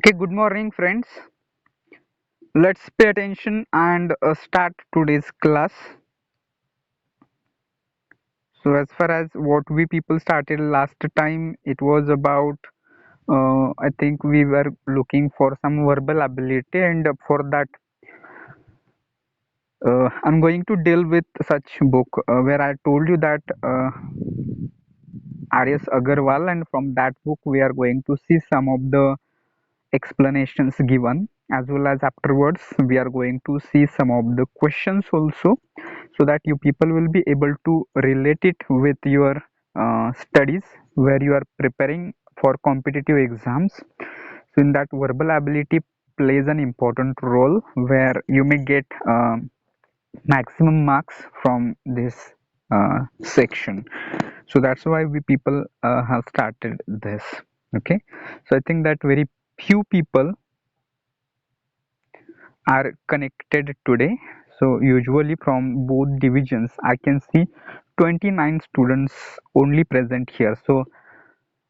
Okay, good morning, friends. Let's pay attention and start today's class. So, as far as what we people started last time, it was about I think we were looking for some verbal ability, and for that, I'm going to deal with such book where I told you that R.S. Agarwal, and from that book, we are going to see some of the explanations given, as well as afterwards we are going to see some of the questions also, so that you people will be able to relate it with your studies where you are preparing for competitive exams. So in that, verbal ability plays an important role where you may get maximum marks from this section. So that's why we people have started this. Okay, so I think that very few people are connected today. So usually from both divisions, I can see 29 students only present here. So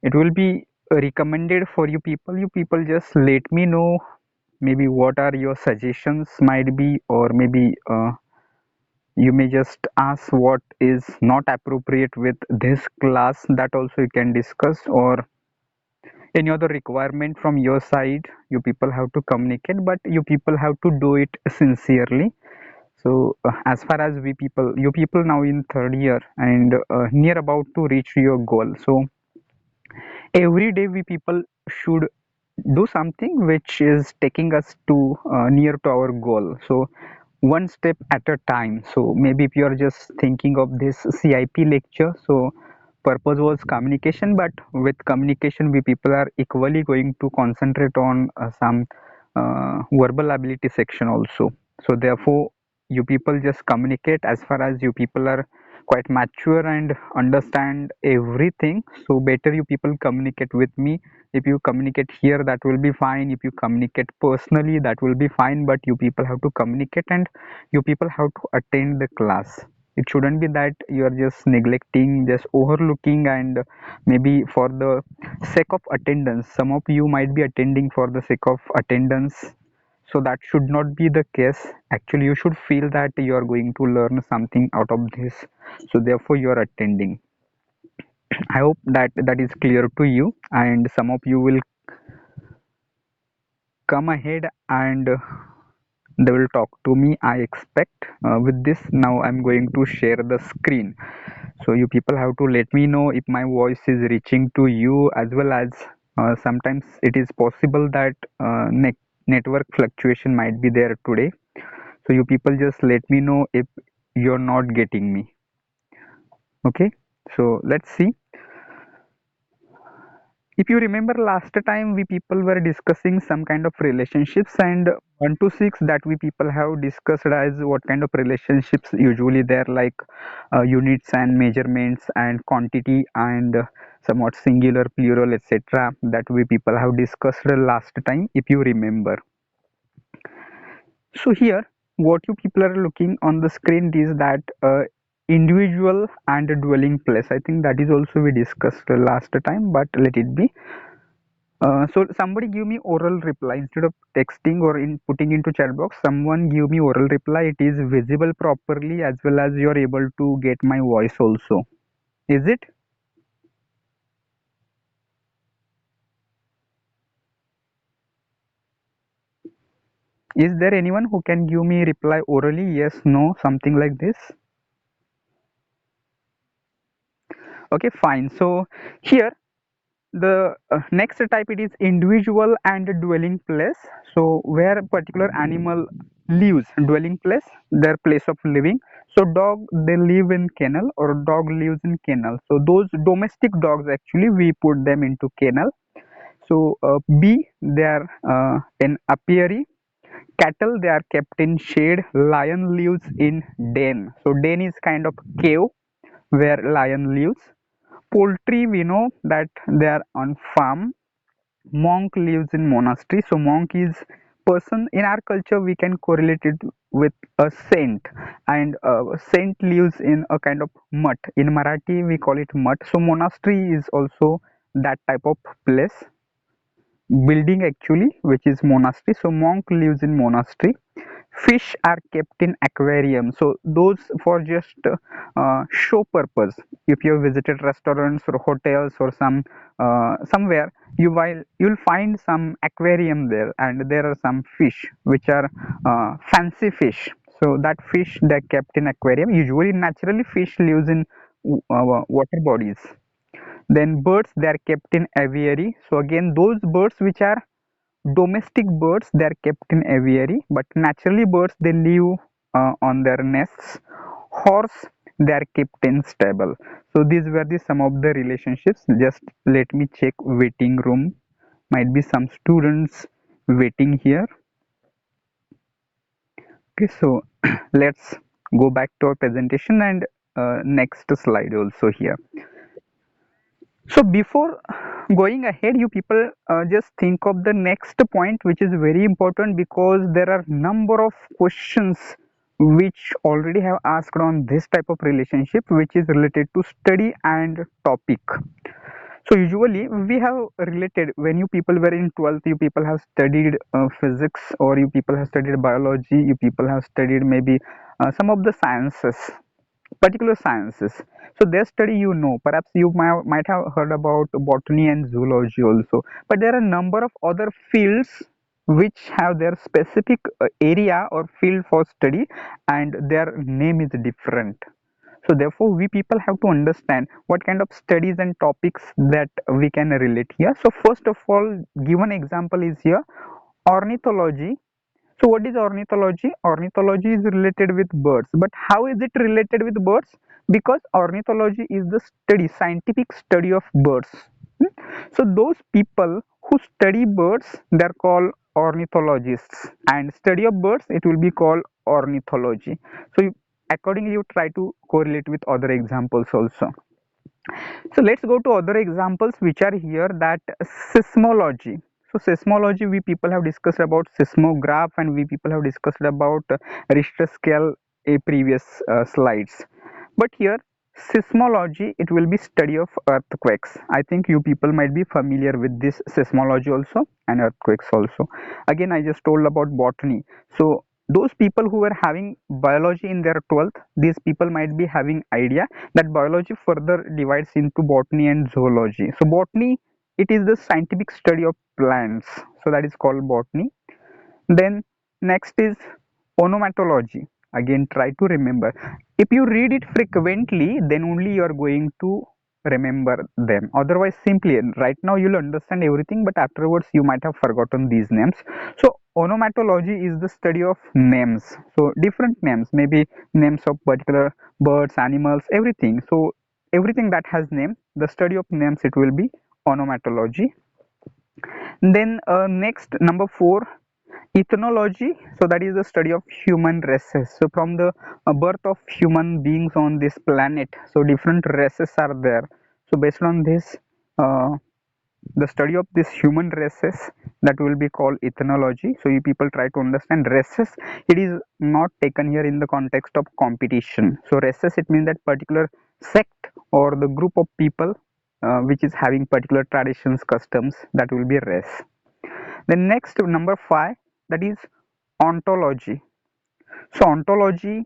it will be recommended for you people. You people just let me know maybe what are your suggestions might be, or maybe you may just ask what is not appropriate with this class. That also you can discuss, or any other requirement from your side. You people have to communicate, but you people have to do it sincerely. So as far as we people, you people now in third year and near about to reach your goal. So every day we people should do something which is taking us to near to our goal. So one step at a time. So maybe if you are just thinking of this CIP lecture, so purpose was communication, but with communication we people are equally going to concentrate on some verbal ability section also. So therefore you people just communicate as far as you people are quite mature and understand everything. So better you people communicate with me. If you communicate here, that will be fine. If you communicate personally, that will be fine, but you people have to communicate and you people have to attend the class. It shouldn't be that you are just neglecting, just overlooking, and maybe for the sake of attendance. Some of you might be attending for the sake of attendance, so that should not be the case. Actually you should feel that you are going to learn something out of this, so therefore you are attending. I hope that that is clear to you, and some of you will come ahead and they will talk to me, I expect. With this, now I'm going to share the screen, so you people have to let me know if my voice is reaching to you, as well as sometimes it is possible that network fluctuation might be there today. So you people just let me know if you're not getting me. Okay, so let's see. If you remember last time we people were discussing some kind of relationships, and 1 to 6 that we people have discussed as what kind of relationships usually there, like units and measurements and quantity and somewhat singular, plural, etc., that we people have discussed last time, if you remember. So here, what you people are looking on the screen is that individual and dwelling place. I think that is also we discussed last time, but let it be. So somebody give me oral reply instead of texting or in putting into chat box. Someone give me oral reply. It is visible properly, as well as you are able to get my voice also. Is it? Is there anyone who can give me reply orally? Yes, no, something like this. Okay, fine. So here the next type, it is individual and dwelling place. So where a particular animal lives, dwelling place, their place of living. So dog, they live in kennel, or dog lives in kennel. So those domestic dogs, actually we put them into kennel. So B, they are in apiary. Cattle, they are kept in shade. Lion lives in den. So den is kind of cave where lion lives. Poultry, we know that they are on farm. Monk lives in monastery. So monk is person. In our culture we can correlate it with a saint, and saint lives in a kind of mutt. In Marathi we call it mutt. So monastery is also that type of place. building actually, which is monastery. So monk lives in monastery. Fish are kept in aquarium, so those for just show purpose. If you have visited restaurants or hotels or somewhere, you'll find some aquarium there, and there are some fish which are fancy fish. So that fish they're kept in aquarium. Usually naturally fish lives in water bodies. Then birds they are kept in aviary. So again those birds which are domestic birds they are kept in aviary, but naturally birds they live on their nests. Horse they are kept in stable. So these were the some of the relationships. Just let me check waiting room. Might be some students waiting here. Okay, so let's go back to our presentation and next slide also here. So before going ahead, you people just think of the next point, which is very important because there are number of questions which already have asked on this type of relationship, which is related to study and topic. So usually we have related when you people were in 12th, you people have studied physics, or you people have studied biology, you people have studied maybe some of the sciences, particular sciences. So their study, perhaps you might have heard about botany and zoology also, but there are a number of other fields which have their specific area or field for study, and their name is different. So therefore we people have to understand what kind of studies and topics that we can relate here. So first of all, given example is here ornithology. So what is ornithology? Ornithology is related with birds. But how is it related with birds? Because ornithology is the study, scientific study of birds. Hmm? So those people who study birds, they are called ornithologists. And study of birds, it will be called ornithology. So accordingly, you try to correlate with other examples also. So let's go to other examples which are here, that seismology. So seismology, we people have discussed about seismograph, and we people have discussed about Richter scale a previous slides. But here seismology, it will be study of earthquakes. I think you people might be familiar with this seismology also, and earthquakes also. Again, I just told about botany. So those people who were having biology in their 12th, these people might be having idea that biology further divides into botany and zoology. So botany, it is the scientific study of plants, so that is called botany. Then next is onomatology. Again, try to remember. If you read it frequently, then only you are going to remember them. Otherwise, simply right now you'll understand everything, but afterwards you might have forgotten these names. So onomatology is the study of names. So different names, maybe names of particular birds, animals, everything. So everything that has name, the study of names, it will be onomatology. Then next, number 4, ethnology. So that is the study of human races. So from the birth of human beings on this planet, so different races are there. So based on this, the study of this human races, that will be called ethnology. So you people try to understand races. It is not taken here in the context of competition. So races, it means that particular sect or the group of people which is having particular traditions, customs, that will be race. Then next, number 5, that is ontology. So ontology,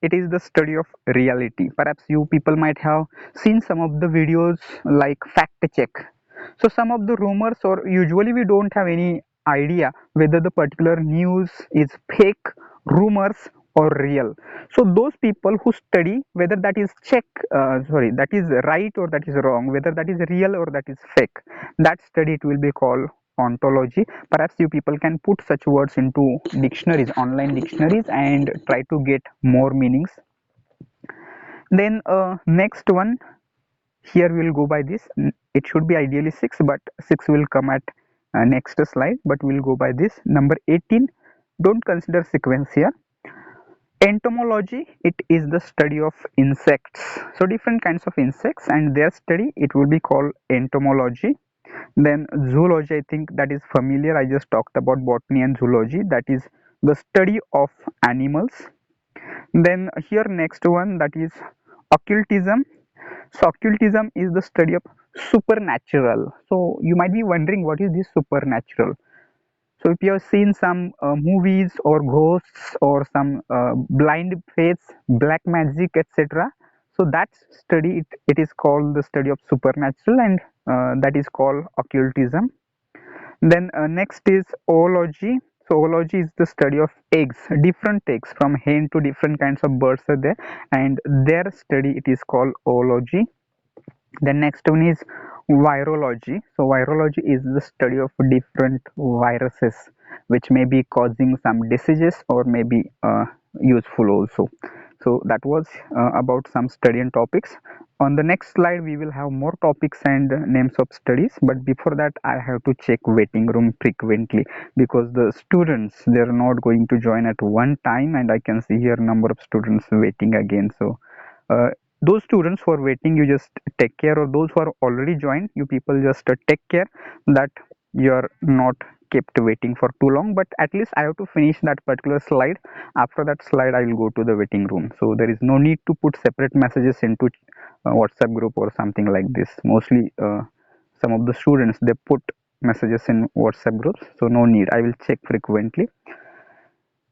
it is the study of reality. Perhaps you people might have seen some of the videos like fact check. So some of the rumors, or usually we don't have any idea whether the particular news is fake, rumors, or real. So those people who study whether that is that is right or that is wrong, whether that is real or that is fake, that study, it will be called ontology. Perhaps you people can put such words into dictionaries, online dictionaries, and try to get more meanings. Then next one, here we will go by this. It should be ideally 6, but 6 will come at next slide, but we'll go by this. Number 18, don't consider sequence here. Entomology, it is the study of insects. So different kinds of insects and their study, it will be called entomology. Then zoology, I think that is familiar. I just talked about botany and zoology, that is the study of animals. Then here next one, that is occultism. So occultism is the study of supernatural. So you might be wondering, what is this supernatural? So if you have seen some movies or ghosts or some blind faiths, black magic, etc., so that study, it is called the study of supernatural, and that is called occultism. Then next is oology. So oology is the study of eggs, different eggs from hen to different kinds of birds are there, and their study, it is called oology. The next one is virology. So virology is the study of different viruses which may be causing some diseases or may be useful also. So that was about some study and topics. On the next slide we will have more topics and names of studies, but before that I have to check waiting room frequently, because the students, they are not going to join at one time, and I can see here number of students waiting again. So uh, those students who are waiting, you just take care, or those who are already joined, you people just take care that you are not kept waiting for too long. But at least I have to finish that particular slide. After that slide I will go to the waiting room, so there is no need to put separate messages into WhatsApp group or something like this. Mostly some of the students, they put messages in WhatsApp groups, so no need, I will check frequently.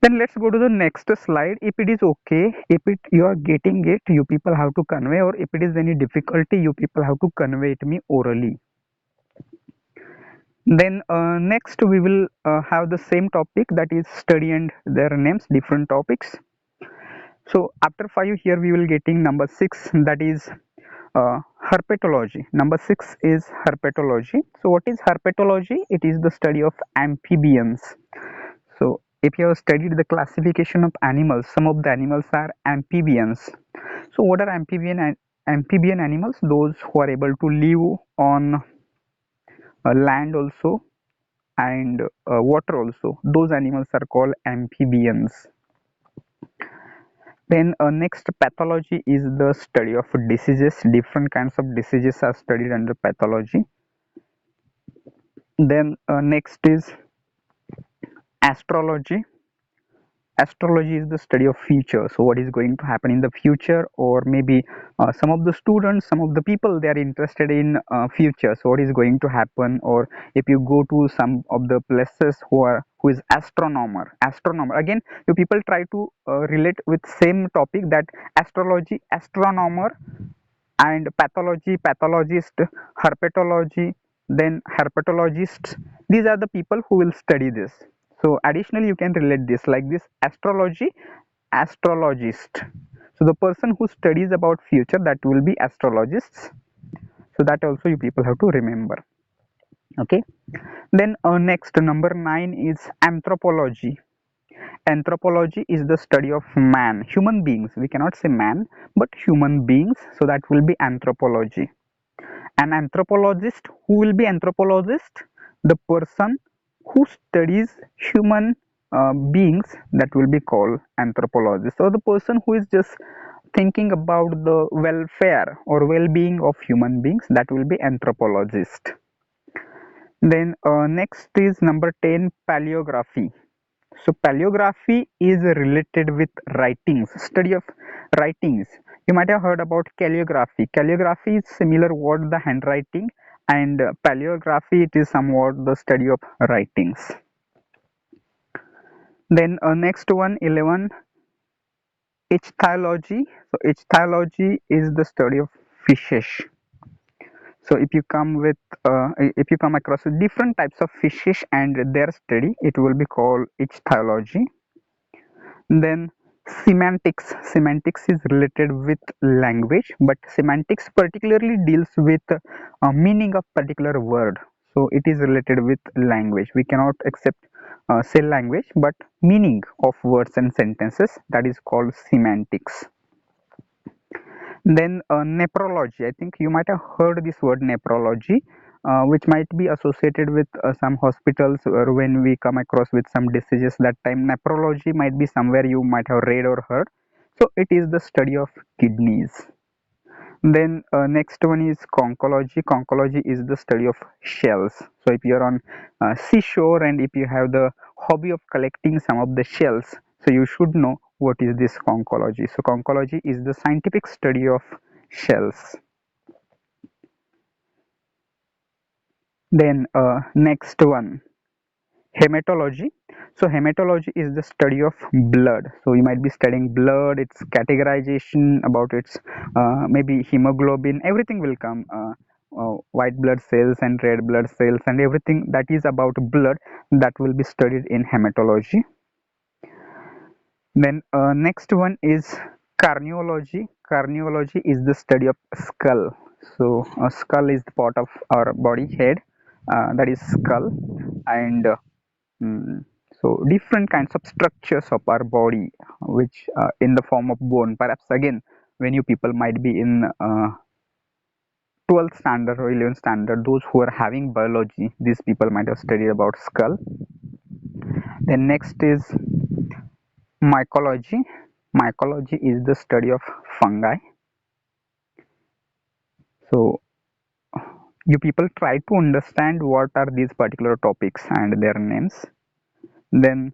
Then let's go to the next slide. If it is okay, if it you are getting it, you people have to convey, or if it is any difficulty, you people have to convey it me orally. Then next we will have the same topic, that is study and their names, different topics. So after 5 here we will getting number 6, that is herpetology. Number 6 is herpetology. So what is herpetology? It is the study of amphibians. So if you have studied the classification of animals, some of the animals are amphibians. So what are amphibian animals? Those who are able to live on land also, and water also. Those animals are called amphibians. Then next, pathology is the study of diseases. Different kinds of diseases are studied under pathology. Then next is astrology. Astrology is the study of future. So what is going to happen in the future, or maybe some of the students, some of the people, they are interested in future. So what is going to happen, or if you go to some of the places who is astronomer again, you people try to relate with same topic, that astrology, astronomer, and pathology, pathologist, herpetology, then herpetologists. These are the people who will study this. So additionally you can relate this like this: astrology, astrologist. So the person who studies about future, that will be astrologists. So that also you people have to remember. Okay. Then next, number 9 is anthropology. Anthropology is the study of man, human beings. We cannot say man, but human beings. So that will be anthropology. An anthropologist, who will be anthropologist? The person who studies human beings, that will be called anthropologist. So the person who is just thinking about the welfare or well-being of human beings, that will be anthropologist. Then next is number 10, paleography. So paleography is related with writings, study of writings. You might have heard about calligraphy. Calligraphy is similar word, the handwriting, and paleography, it is somewhat the study of writings. Then next one, 11, ichthyology. So ichthyology is the study of fishes. So if you come with if you come across different types of fishes and their study, it will be called ichthyology. Then semantics is related with language, but semantics particularly deals with meaning of particular word. So it is related with language. We cannot accept say language, but meaning of words and sentences, that is called semantics. Then nephrology, I think you might have heard this word nephrology, which might be associated with some hospitals, or when we come across with some diseases, that time nephrology might be somewhere you might have read or heard. So it is the study of kidneys. Then next one is conchology. Conchology is the study of shells. So if you are on seashore, and if you have the hobby of collecting some of the shells, so you should know what is this conchology. So conchology is the scientific study of shells. Then next one, hematology. So hematology is the study of blood. So you might be studying blood, its categorization, about its maybe hemoglobin, everything will come, white blood cells and red blood cells and everything that is about blood, that will be studied in hematology. Then next one is cardiology. Cardiology is the study of skull. So a skull is the part of our body head, that is skull. And mm, so different kinds of structures of our body, which in the form of bone. Perhaps again, when you people might be in 12th standard or 11th standard, those who are having biology, these people might have studied about skull. Then next is mycology. Mycology is the study of fungi. So you people try to understand what are these particular topics and their names. Then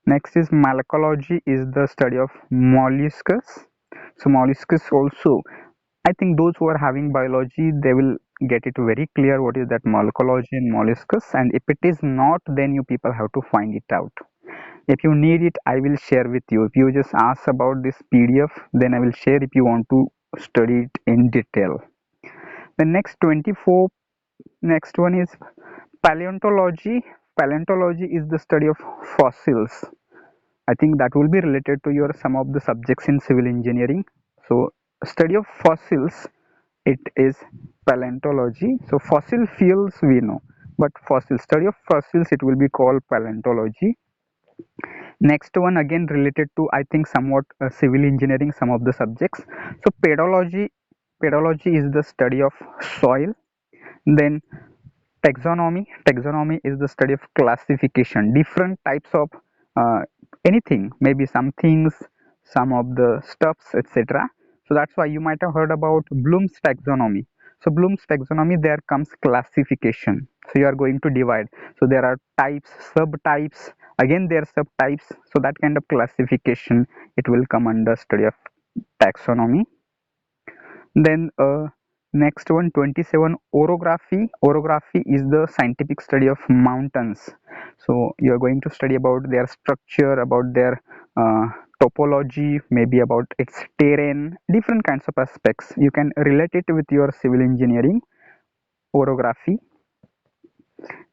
next is malacology, is the study of molluscs. So molluscs also, I think those who are having biology, they will get it very clear what is that malacology and molluscs, and if it is not, then you people have to find it out. If you need it, I will share with you. If you just ask about this PDF, then I will share if you want to study it in detail. The next 24, next one is paleontology. Paleontology is the study of fossils. I think that will be related to your some of the subjects in civil engineering. So study of fossils, it is paleontology. So fossil fuels we know, but fossil study of fossils, it will be called paleontology. Next one again related to, I think, somewhat civil engineering, some of the subjects. So pedology, pedology is the study of soil. Then taxonomy, taxonomy is the study of classification, different types of uh, anything, maybe some things, some of the stuffs, etc. So that's why you might have heard about Bloom's taxonomy. So Bloom's taxonomy, there comes classification. So you are going to divide, so there are types, subtypes, again there are subtypes, so that kind of classification, it will come under study of taxonomy. Then next one, 27, orography. Orography is the scientific study of mountains. So you are going to study about their structure, about their topology, maybe about its terrain, different kinds of aspects. You can relate it with your civil engineering, orography.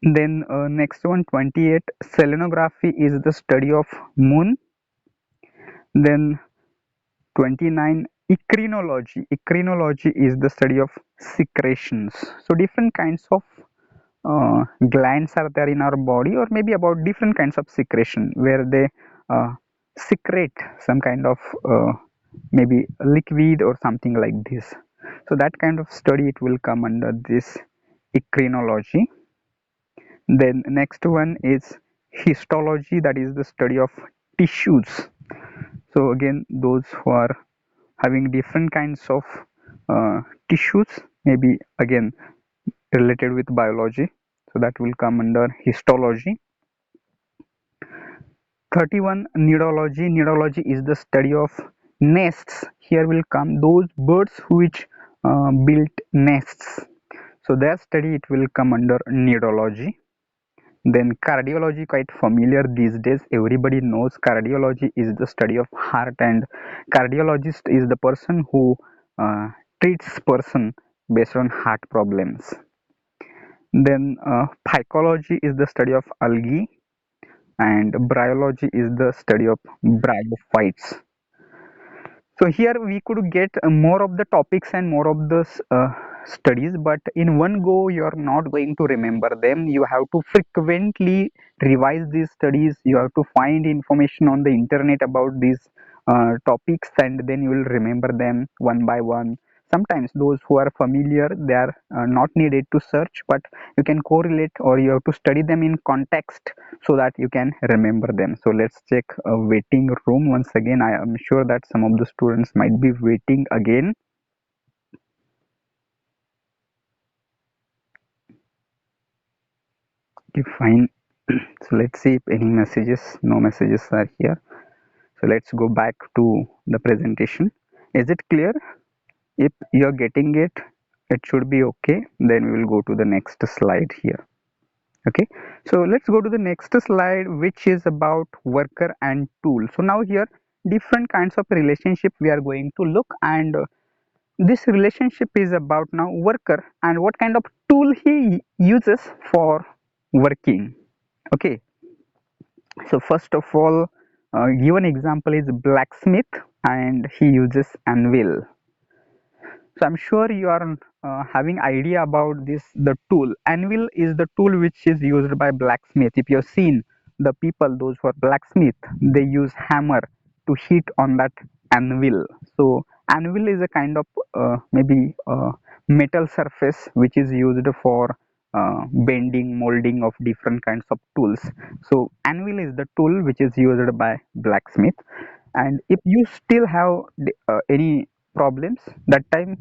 Then next one, 28, selenography is the study of moon. Then 29, encrinology. Encrinology is the study of secretions. So different kinds of glands are there in our body, or maybe about different kinds of secretion where they uh, secrete some kind of maybe liquid or something like this. So that kind of study, it will come under this encrinology. Then next one is histology, that is the study of tissues. So again, those who are having different kinds of tissues, maybe again related with biology, so that will come under histology. 31, nidology. Nidology is the study of nests. Here will come those birds which built nests, so their study, it will come under nidology. Then cardiology, quite familiar these days, everybody knows cardiology is the study of heart, and cardiologist is the person who treats person based on heart problems. Then phycology is the study of algae, and bryology is the study of bryophytes. So here we could get more of the topics and more of the studies, but in one go you are not going to remember them. You have to frequently revise these studies. You have to find information on the internet about these topics, and then you will remember them one by one. Sometimes those who are familiar, they are not needed to search, but you can correlate, or you have to study them in context so that you can remember them. So let's check a waiting room once again. I am sure that some of the students might be waiting again. Okay, fine. So let's see if any messages, no messages are here. So let's go back to the presentation. Is it clear? If you're getting it, it should be okay. Then we will go to the next slide here. Okay, so let's go to the next slide, which is about worker and tool. So now here different kinds of relationship we are going to look, and this relationship is about now worker and what kind of tool he uses for working. Okay, so first of all, given example is blacksmith and he uses anvil. So I'm sure you are having idea about this. The tool anvil is the tool which is used by blacksmith. If you have seen the people, those who are blacksmith, they use hammer to hit on that anvil. So anvil is a kind of maybe metal surface which is used for bending, molding of different kinds of tools. So anvil is the tool which is used by blacksmith. And if you still have any problems, that time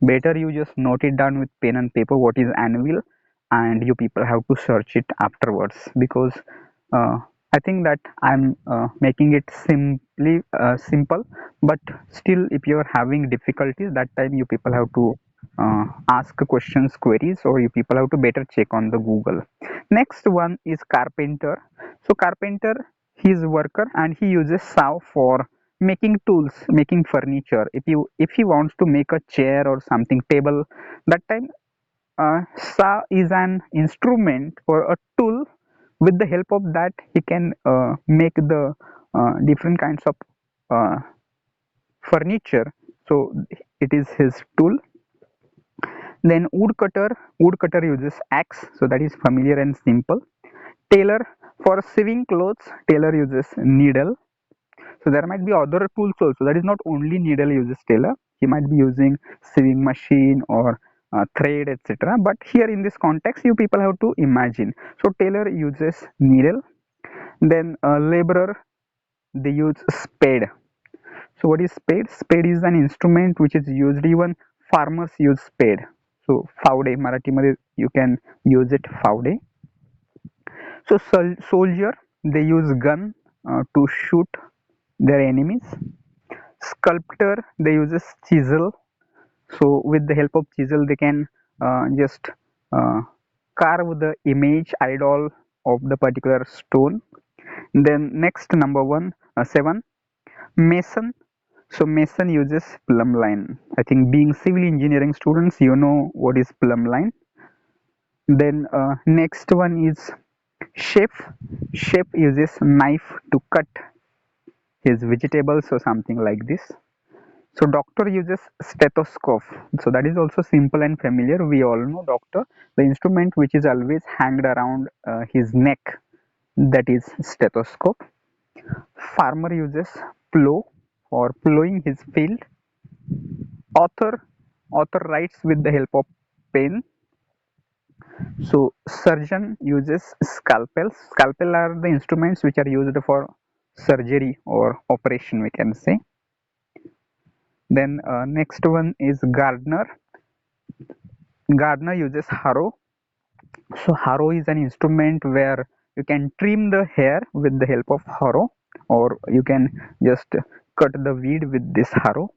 better you just note it down with pen and paper what is anvil, and you people have to search it afterwards, because uh, I think that I'm making it simply simple, but still if you are having difficulties, that time you people have to ask questions, queries, or you people have to better check on the Google. Next one is carpenter. So carpenter, he is worker and he uses saw for making tools, making furniture. If he wants to make a chair or something, table, that time saw is an instrument or a tool. With the help of that he can make the different kinds of uh, furniture. So it is his tool. Then woodcutter uses axe, so that is familiar and simple. Tailor, for sewing clothes, tailor uses needle. So there might be other tools also. That is not only needle uses tailor. He might be using sewing machine or thread, etc. But here in this context, you people have to imagine. So tailor uses needle. Then laborer, they use spade. So what is spade? Spade is an instrument which is used. Even farmers use spade. So फावडे, मराठी मध्ये you can use it फावडे. So soldier, they use gun to shoot their enemies. Sculptor, they uses chisel. So with the help of chisel they can just uh, carve the image, idol of the particular stone. Then next, number one, 7, mason. So mason uses plumb line. I think being civil engineering students, you know what is plumb line. Then next one is chef. Chef uses knife to cut his vegetables or something like this. So doctor uses stethoscope. So that is also simple and familiar. We all know doctor, the instrument which is always hanged around his neck, that is stethoscope. Farmer uses plow for plowing his field. Author writes with the help of pen. So surgeon uses scalpels. Scalpel are the instruments which are used for surgery or operation, we can say. Then next one is gardener. Gardener uses harrow. So harrow is an instrument where you can trim the hair with the help of harrow, or you can just cut the weed with this harrow.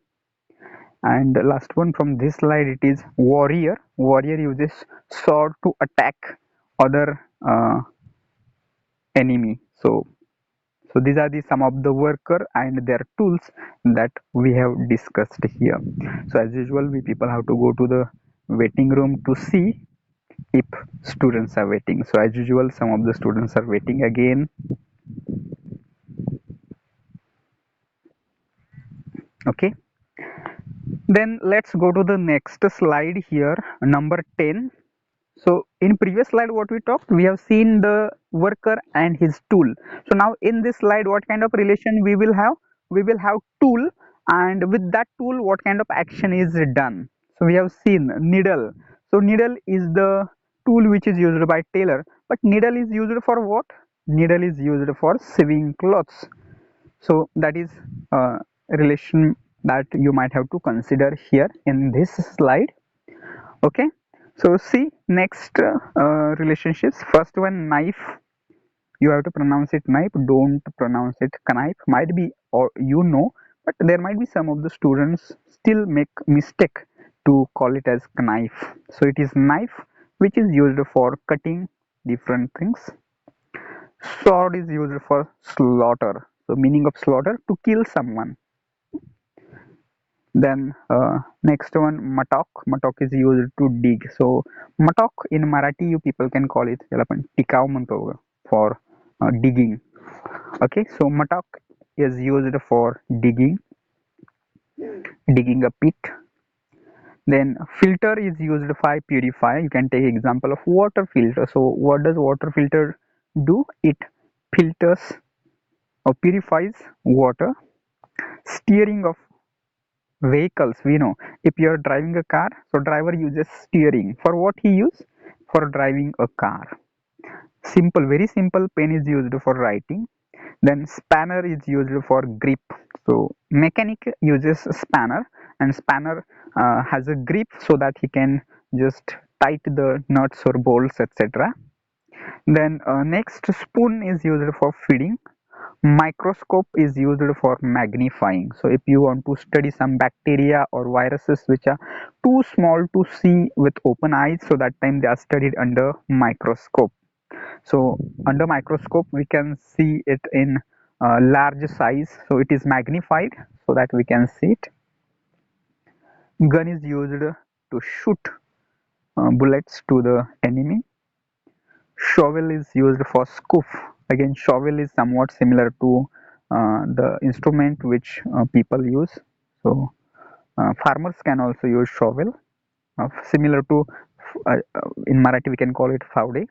And the last one from this slide, it is warrior. Warrior uses sword to attack other enemy. So these are the some of the worker and their tools that we have discussed here. So as usual, we people have to go to the waiting room to see if students are waiting. So as usual, some of the students are waiting again. Okay, then let's go to the next slide here, number 10. So in previous slide what we talked, we have seen the worker and his tool. So now in this slide, what kind of relation we will have? We will have tool, and with that tool what kind of action is done. So we have seen needle. So needle is the tool which is used by tailor, but needle is used for what? Needle is used for sewing clothes. So that is a relation that you might have to consider here in this slide. Okay, so see next relationships. First one, knife. You have to pronounce it knife, don't pronounce it knife. Might be, or you know, but there might be some of the students still make mistake to call it as knife. So it is knife which is used for cutting different things. Sword is used for slaughter. So meaning of slaughter, to kill someone. Then next one, matok. Matok is used to dig. So matok in Marathi you people can call it याला आपण टिकाव म्हणतो बघा, for digging. Okay, so matok is used for digging a pit. Then filter is used for purify. You can take example of water filter. So what does water filter do? It filters or purifies water. Steering of vehicles, we know if you are driving a car, so driver uses steering. For what he use? For driving a car. Simple, very simple. Pen is used for writing. Then spanner is used for grip. So mechanic uses spanner, and spanner has a grip so that he can just tight the nuts or bolts, etc. Then next, spoon is used for feeding. Microscope is used for magnifying. So if you want to study some bacteria or viruses which are too small to see with open eyes, so that time they are studied under microscope. So under microscope we can see it in large size, so it is magnified so that we can see it. Gun is used to shoot bullets to the enemy. Shovel is used for scoop. Again, shovel is somewhat similar to the instrument which people use. So farmers can also use shovel, similar to in Marathi we can call it faude.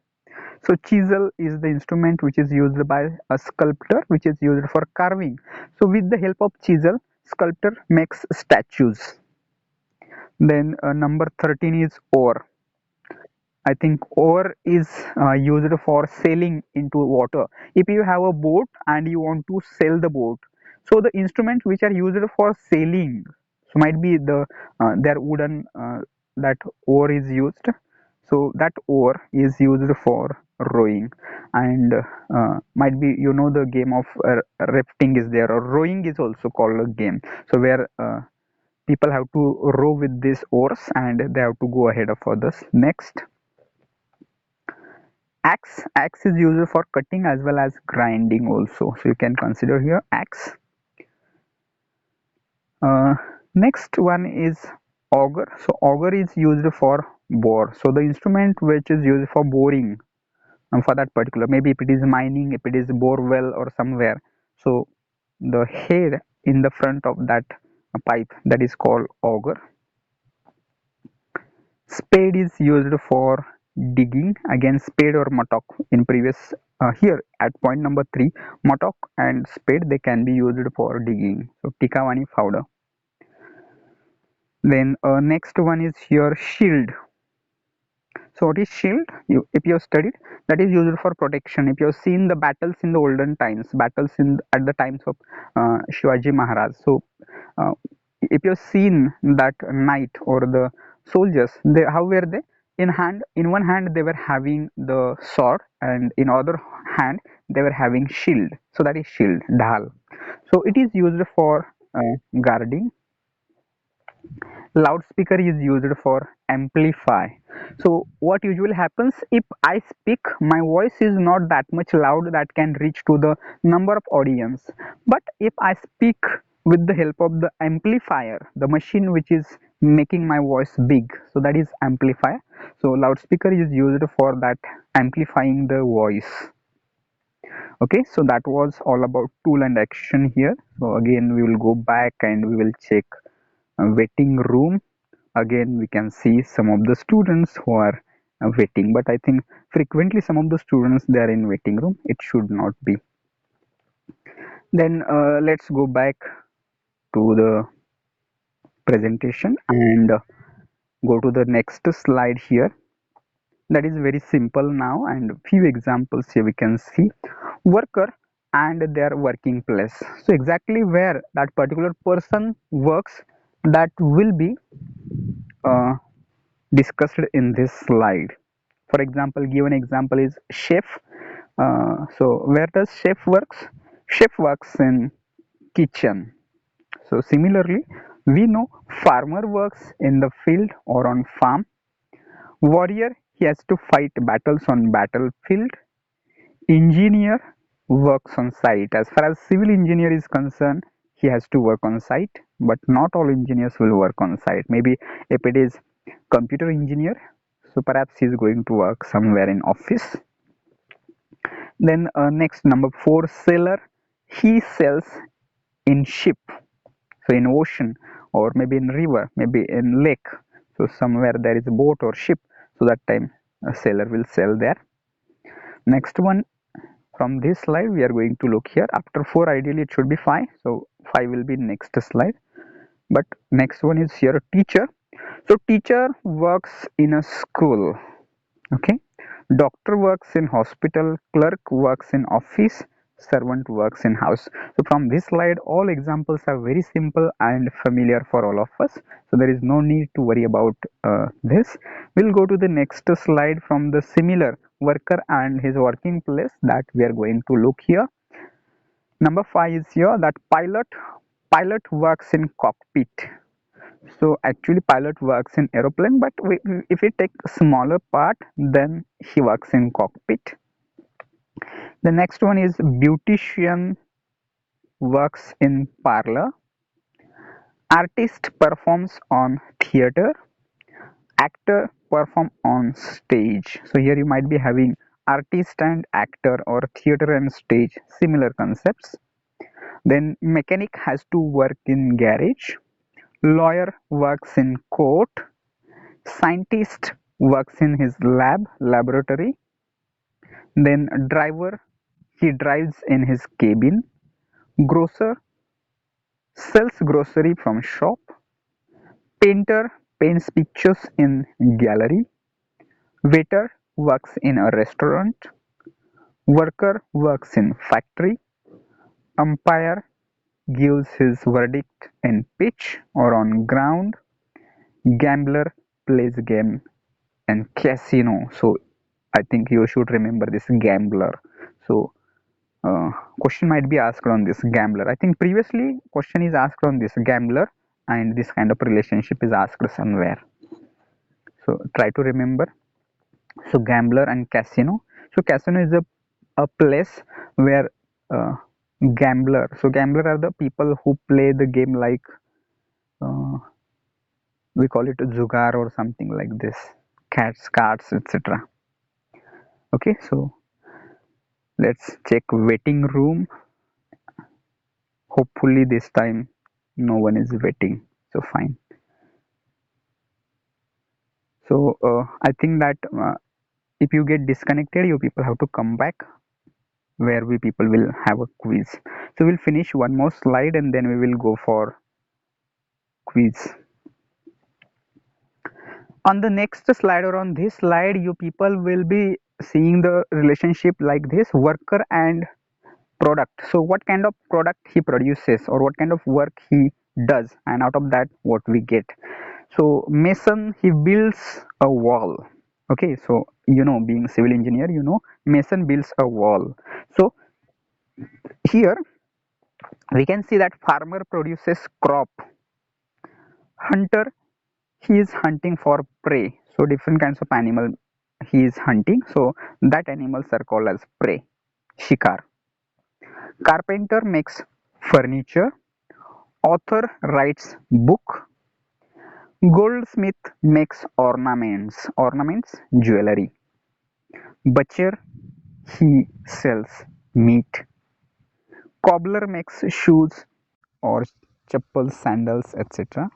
So chisel is the instrument which is used by a sculptor, which is used for carving. So with the help of chisel, sculptor makes statues. Then number 13 is oar. I think oar is used for sailing into water. If you have a boat and you want to sail the boat, so the instruments which are used for sailing, so might be their wooden that oar is used. So that oar is used for rowing, and might be you know the game of rafting is there, or rowing is also called a game. So where people have to row with these oars and they have to go ahead of others. Next, axe is used for cutting as well as grinding also, so you can consider here axe. uh, Next one is auger. So auger is used for bore. So the instrument which is used for boring, for that particular, maybe if it is mining, if it is bore well or somewhere, so the head in the front of that pipe, that is called auger. Spade is used for digging. Again, spade or mattock in previous, here at point number 3, mattock and spade, they can be used for digging. So tikawani fowder. Then next one is here shield. So what is shield? If you have studied, that is used for protection. If you have seen the battles in the olden times, battles in at the times of Shivaji Maharaj. So uh, if you have seen that knight or the soldiers, they, how were they? In one hand they were having the sword, and in other hand they were having shield. So that is shield, dhal. So it is used for guarding. Loudspeaker is used for amplify. So what usually happens, if I speak, my voice is not that much loud that can reach to the number of audience, but if I speak with the help of the amplifier, the machine which is making my voice big, so that is amplifier. So loudspeaker is used for that, amplifying the voice. Okay, so that was all about tool and action here. So again we will go back and we will check waiting room. Again we can see some of the students who are waiting, but I think frequently some of the students, they are in waiting room. It should not be. Then let's go back to the presentation and go to the next slide here. That is very simple now, and few examples here we can see. Worker and their working place. So exactly where that particular person works, that will be uh, discussed in this slide. For example, given example is chef. So where does chef works? Chef works in kitchen. So similarly, We know farmer works in the field or on farm. Warrior, he has to fight battles on battlefield. Engineer works on site. As far as civil engineer is concerned, he has to work on site, but not all engineers will work on site. Maybe if it is computer engineer, so perhaps he is going to work somewhere in office. Then next, number 4, sailor, he sails in ship, so in ocean, or maybe in river, maybe in lake, so somewhere there is a boat or ship, so that time a sailor will sail there. Next one, from this slide we are going to look here. After 4 ideally it should be 5, so 5 will be next slide, but next one is here, teacher. So teacher works in a school. Okay, doctor works in hospital, clerk works in office, servant works in house. So from this slide all examples are very simple and familiar for all of us, so there is no need to worry about this. We'll go to the next slide from the similar worker and his working place that we are going to look here. Number 5 is here, that pilot works in cockpit. So actually pilot works in aeroplane, but if we take smaller part, then he works in cockpit. The next one is beautician works in parlor. Artist performs on theater. Actor perform on stage. So here you might be having artist and actor, or theater and stage, similar concepts. Then mechanic has to work in garage. Lawyer works in court. Scientist works in his laboratory. Then driver, he drives in his cabin. Grocer sells grocery from shop. Painter paints pictures in gallery. Waiter works in a restaurant. Worker works in factory. Umpire gives his verdict in pitch or on ground. Gambler plays game in casino. So I think you should remember this, gambler. So uh, question might be asked on this gambler. I think previously question is asked on this gambler, and this kind of relationship is asked somewhere. So try to remember. So gambler and casino. So casino is a place where uh, gambler. So gambler are the people who play the game like uh, we call it a jugar or something like this, cats, cards, etc. Okay, so let's check waiting room. Hopefully this time no one is waiting, so fine. So I think that if you get disconnected, you people have to come back, where we people will have a quiz. So we'll finish one more slide and then we will go for quiz. On the next slide, or on this slide, you people will be seeing the relationship like this, worker and product. So what kind of product he produces, or what kind of work he does, and out of that what we get. So mason, he builds a wall. Okay, so you know, being civil engineer, you know, mason builds a wall. So here we can see that farmer produces crop. Hunter, he is hunting for prey, so different kinds of animal he is hunting, so that animals are called as prey, shikar. Carpenter makes furniture. Author writes book. Goldsmith makes ornaments, jewelry. Butcher, he sells meat. Cobbler makes shoes or chappals, sandals, etc.